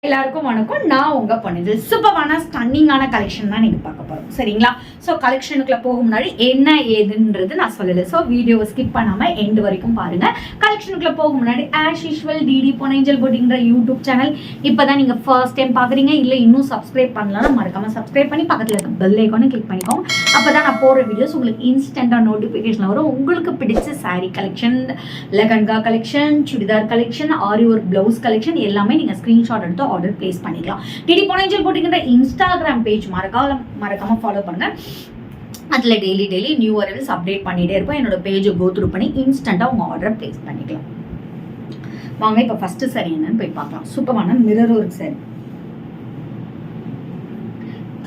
எல்லாருக்கும் வணக்கம். நான் உங்க பொண்ணு. சூப்பரான ஸ்டன்னிங்கான கலெக்ஷன் தான் நீங்க பார்க்க போறோம், சரிங்களா? ஸோ கலெக்ஷனுக்குள்ள போக முன்னாடி என்ன ஏதுன்றது நான் சொல்லலை. ஸோ வீடியோவை ஸ்கிப் பண்ணாம எண்ட் வரைக்கும் பாருங்க. கலெக்ஷனுக்குள்ள போக முன்னாடி ஆஸ் யூஷுவல் டிடி பொன்னேஞ்சல் பொட்டிங்கிற யூடியூப் சேனல் இப்பதான் நீங்க ஃபர்ஸ்ட் டைம் பாக்குறீங்க, இல்ல இன்னும் சப்ஸ்கிரைப் பண்ணலாம், மறக்காம சப்ஸ்கிரைப் பண்ணி பக்கத்துல இருக்க பெல் ஐகானை கிளிக் பண்ணிக்கோங்க. அப்பதான் நான் போற வீடியோஸ் உங்களுக்கு இன்ஸ்டன்டா நோட்டிபிகேஷன் வரும். உங்களுக்கு பிடிச்ச sari collection, lehenga collection, churidar collection, aari work blouse collection எல்லாமே நீங்க ஸ்கிரீன்ஷாட் எடுத்து ஆர்டர் பிளேஸ் பண்ணிக்கலாம். டிடி பொன்னேஞ்சல் பொட்டிங்கிற இன்ஸ்டாகிராம் பேஜ் மறக்காம ஃபாலோ பண்ணுங்க. அதில் டெய்லி நியூ அரைவல்ஸ் அப்டேட் பண்ணிகிட்டே இருப்போம். என்னோட பேஜை கோ த்ரூ பண்ணி இன்ஸ்டண்ட்டாக உங்கள் ஆர்டரை ப்ளேஸ் பண்ணிக்கலாம். வாங்க இப்போ ஃபஸ்ட்டு சாரி என்னன்னு போய் பார்க்கலாம். சூப்பரான மிரர் ஒர்க் சாரி.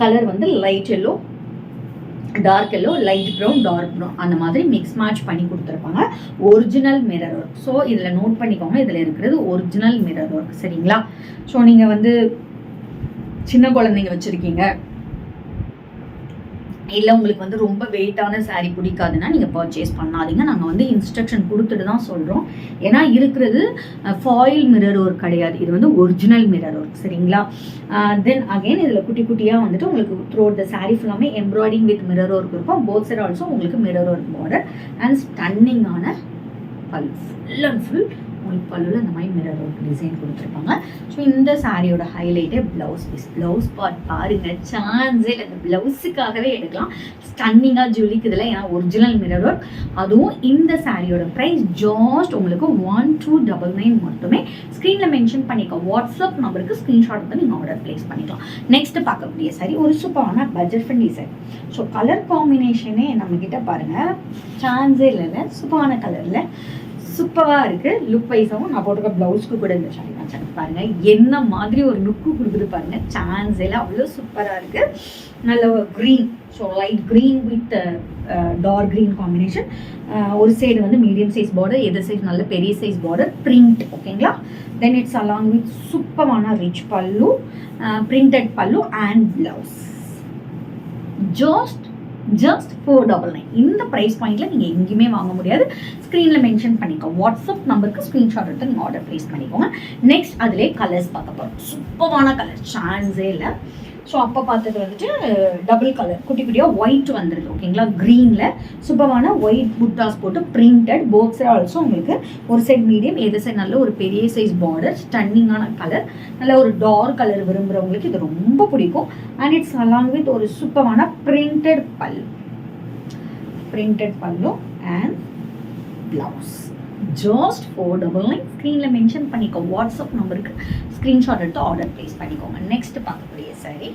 கலர் வந்து light yellow, dark yellow, light brown, dark brown அந்த மாதிரி மிக்ஸ் மேட்ச் பண்ணி கொடுத்துருப்பாங்க. Original mirror work. ஸோ இதில் நோட் பண்ணிக்கோங்க, இதில் இருக்கிறது ஒரிஜினல் மிரர் ஒர்க், சரிங்களா? ஸோ நீங்கள் வந்து சின்ன குழந்தைங்க வச்சுருக்கீங்க, இல்லை உங்களுக்கு வந்து ரொம்ப வெயிட்டான சாரீ பிடிக்காதுன்னா நீங்கள் பர்ச்சேஸ் பண்ணாதீங்க. நாங்கள் வந்து இன்ஸ்ட்ரக்ஷன் கொடுத்துட்டு தான் சொல்கிறோம். ஏன்னா இருக்கிறது ஃபாயில் மிரர் ஒர்க் கிடையாது, இது வந்து ஒரிஜினல் மிரர் ஒர்க், சரிங்களா? தென் அகெயின் இதில் குட்டி குட்டியாக வந்துட்டு உங்களுக்கு த்ரூ த சாரீ ஃபுல்லாமே எம்ப்ராய்டிங் வித் மிரர் ஒர்க் இருக்கும். போத் சைட் ஆல்சோ உங்களுக்கு மிரர் ஒர்க் பார்டர் அண்ட் ஸ்டன்னிங்கான பல், ஃபுல் அண்ட் ஃபுல் உங்களுக்கு பல்லுவில் இந்த மாதிரி மிரர் ஒர்க் டிசைன் கொடுத்துருப்பாங்க. ஸோ இந்த சாரியோட ஹைலைட்டே ப்ளவுஸ் பீஸ். ப்ளவுஸ் பார்ட் பாருங்க, சான்ஸே இல்லை. இந்த ப்ளவுஸுக்காகவே எடுக்கலாம். ஸ்டன்னிங்காக ஜொலிக்குதில்ல, ஏன்னா ஒரிஜினல் மிரர் ஒர்க். அதுவும் இந்த சாரியோட ப்ரைஸ் ஜாஸ்ட் உங்களுக்கு 1299 மட்டுமே. ஸ்க்ரீனில் மென்ஷன் பண்ணிக்கோ. வாட்ஸ்அப் நம்பருக்கு ஸ்க்ரீன்ஷாட் வந்து நீங்கள் ஆர்டர் பிளேஸ் பண்ணிக்கலாம். நெக்ஸ்ட் பார்க்கக்கூடிய சாரி ஒரு சூப்பரான budget friendly sari. So colour காம்பினேஷனே நம்மக்கிட்ட பாருங்கள், சான்ஸே இல்லை. சூப்பரான கலரில் சூப்பராக இருக்குது. லுக் வைஸாகவும் நான் போட்டிருக்க ப்ளவுஸ்க்கு கூட இந்த சாரி நான் செக் பாருங்கள், என்ன மாதிரி ஒரு லுக்கு கொடுக்குது பாருங்கள். சான்ஸ் எல்லாம் அவ்வளோ சூப்பராக இருக்குது. நல்ல ஒரு green, so light green with dark green combination. ஒரு சைடு வந்து மீடியம் சைஸ் பார்டர், எது சைஸ் நல்ல பெரிய சைஸ் பார்டர், பிரிண்ட், ஓகேங்களா? தென் இட்ஸ் அலாங் வித் சூப்பரான rich pallu, printed pallu and blouse. Just 499. இந்த ப்ரைஸ் பாயிண்ட்ல நீங்கள் எங்கேயுமே வாங்க முடியாது. ஸ்க்ரீனில் மென்ஷன் பண்ணிக்கோ. வாட்ஸ்அப் நம்பருக்கு ஸ்க்ரீன்ஷாட் எடுத்து நீங்கள் ஆர்டர் ப்ளேஸ் பண்ணிக்கோங்க. நெக்ஸ்ட் அதிலே கலர்ஸ் பார்க்க போகிறோம். சூப்பரான கலர், சான்ஸே இல்லை. ஸோ அப்போ பார்த்தது வந்துட்டு டபுள் கலர், குட்டி குட்டியாக ஒயிட் வந்துடுது, ஓகேங்களா? க்ரீனில் சூப்பரான ஒயிட் புட்டாஸ் போட்டு பிரிண்டட். போத் சைட் ஆல்சோ உங்களுக்கு ஒரு சைட் மீடியம், எது சைட் நல்ல ஒரு பெரிய சைஸ் பார்டர், ஸ்டன்னிங்கான கலர். நல்ல ஒரு டார்க் கலர் விரும்புகிறவங்களுக்கு இது ரொம்ப பிடிக்கும். அண்ட் இட்ஸ் அலாங் வித் ஒரு சூப்பரான printed pallu and blouse. Just 499. ஸ்க்ரீனில் மென்ஷன் பண்ணிக்கோ. வாட்ஸ்அப் நம்பருக்கு ஸ்க்ரீன்ஷாட் எடுத்து ஆர்டர் ப்ளேஸ் பண்ணிக்கோங்க. நெக்ஸ்ட் பார்க்கக்கூடிய சாரி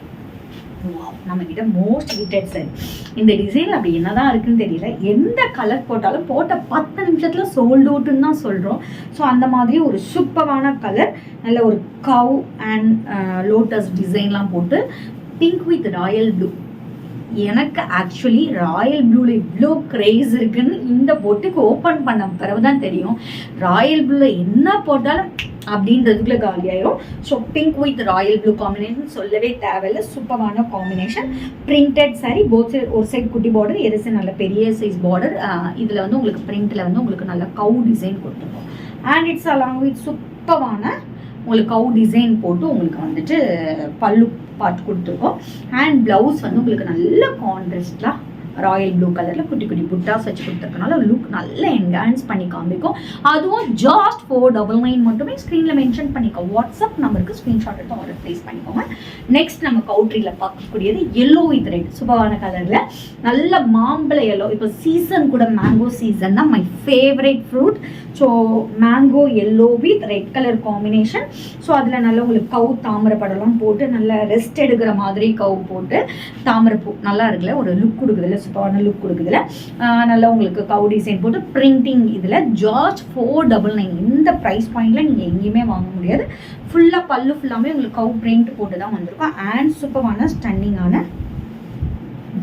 நம்மக்கிட்ட மோஸ்ட் ஹிட்டட் சாரி. இந்த டிசைன் அப்படி என்னதான் இருக்குன்னு தெரியல. எந்த கலர் போட்டாலும் போட்ட 10 நிமிஷத்தில் சோல்ட் அவுட்டுன்னு தான் சொல்கிறோம். ஸோ அந்த மாதிரி ஒரு சூப்பரான கலர், நல்ல ஒரு கவ் அண்ட் லோட்டஸ் டிசைன்லாம் போட்டு பிங்க் வித் ராயல் ப்ளூ. எனக்கு ஆக்சுவலி ராயல் ப்ளூவில் இவ்வளோ க்ரேஸ் இருக்குன்னு இந்த பொட்டுக்கு ஓப்பன் பண்ண பிறகு தான் தெரியும். ராயல் ப்ளூவில் என்ன போட்டாலும் அப்படின்றதுக்குள்ள காலியாயிரும். So pink with royal blue combination சொல்லவே தேவையில்லை. சூப்பரான combination. Printed sari, both side ஒரு சைட் குட்டி பார்டர், எது சைட் நல்ல பெரிய சைஸ் பார்டர். இதில் வந்து உங்களுக்கு பிரிண்டில் வந்து உங்களுக்கு நல்ல கவு டிசைன் கொடுத்துருக்கோம். அண்ட் இட்ஸ் அலாங் வித் சூப்பரான உங்களுக்கு கவு டிசைன் போட்டு உங்களுக்கு வந்துட்டு பல்லு பார்ட் கொடுத்துருக்கோம். அண்ட் ப்ளவுஸ் வந்து உங்களுக்கு நல்ல கான்ட்ராஸ்டாக ராயல் ப்ளூ கலரில் குட்டி குட்டி புட்டாஸ் வச்சு கொடுத்துருக்கனால லுக் நல்லா என்ஹான்ஸ் பண்ணி காமிக்கும். அதுவும் ஜாஸ்ட் 499 மட்டுமே. ஸ்க்ரீனில் மென்ஷன் பண்ணிக்கோ. வாட்ஸ்அப் நம்பருக்கு ஸ்க்ரீன்ஷாட் எடுத்து ஆர்டர் ப்ளேஸ் பண்ணிக்கோங்க. நெக்ஸ்ட் நம்ம கவுட்ரியில் பார்க்கக்கூடியது எல்லோ வித் ரெட். சூப்பரான கலரில் நல்ல மாம்பழ எல்லோ. இப்போ சீசன் கூட மேங்கோ சீசன் தான், my favourite fruit. So mango yellow with red colour combination. So அதில் நல்லா உங்களுக்கு கவு தாமரை படம்லாம் போட்டு நல்லா ரெஸ்ட் எடுக்கிற மாதிரி கவு போட்டு தாமரைப்பூ நல்லா இருக்குல்ல, ஒரு லுக் கொடுக்குதுல்ல, சூப்பரான லுக் கொடுக்குதுல. நல்லா உங்களுக்கு கவு டிசைன் போட்டு பிரிண்டிங். இதில் ஜாஸ்ட் 499. இந்த ப்ரைஸ் பாயிண்டில் நீங்கள் எங்கேயுமே வாங்க முடியாது. ஃபுல்லாக பல்லு ஃபுல்லாமே உங்களுக்கு கவு பிரிண்ட் போட்டு தான் வந்திருக்கும். அண்ட் சூப்பரான ஸ்டன்னிங்கான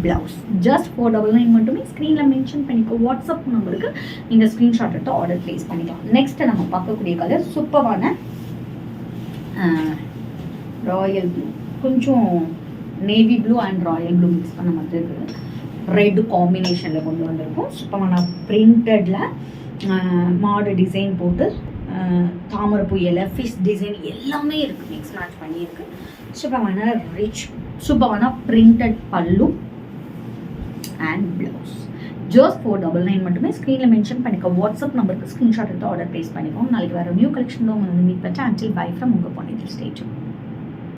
ப்ளவுஸ். ஜஸ்ட் 499 மட்டுமே. ஸ்க்ரீனில் மென்ஷன் பண்ணிக்கோ. வாட்ஸ்அப் நம்பருக்கு நீங்கள் ஸ்க்ரீன்ஷாட் எடுத்து ஆர்டர் ப்ளேஸ் பண்ணிக்கலாம். நெக்ஸ்ட் நம்ம பார்க்கக்கூடிய கலர் சூப்பரான ராயல் ப்ளூ, கொஞ்சம் navy blue and Royal blue mix பண்ண மாதிரி இருக்குது. ரெட் காம்பினேஷனில் கொண்டு வந்திருக்கோம். சூப்பரான பிரிண்டடில் மாடு டிசைன் போட்டு தாமரைப்பூ இலை, ஃபிஷ் டிசைன் எல்லாமே இருக்குது, மிக்ஸ் மேட்ச் பண்ணியிருக்கு. சூப்பரான ரிச், சூப்பரான printed pallu and blouse. Just 499 மட்டுமே. ஸ்க்ரீனில் மென்ஷன் பண்ணிக்கோ. வாட்ஸ்அப் நம்பருக்கு ஸ்க்ரீன்ஷாட் எடுத்து ஆர்டர் ப்ளேஸ் பண்ணிக்கோங்க. நாளைக்கு வேறு நியூ கலெக்ஷனில் உங்களை மீட் பண்ணி அன்டில் பை ஃப்ரம் உங்கள் பொண்ணு ஸ்டேஜ்.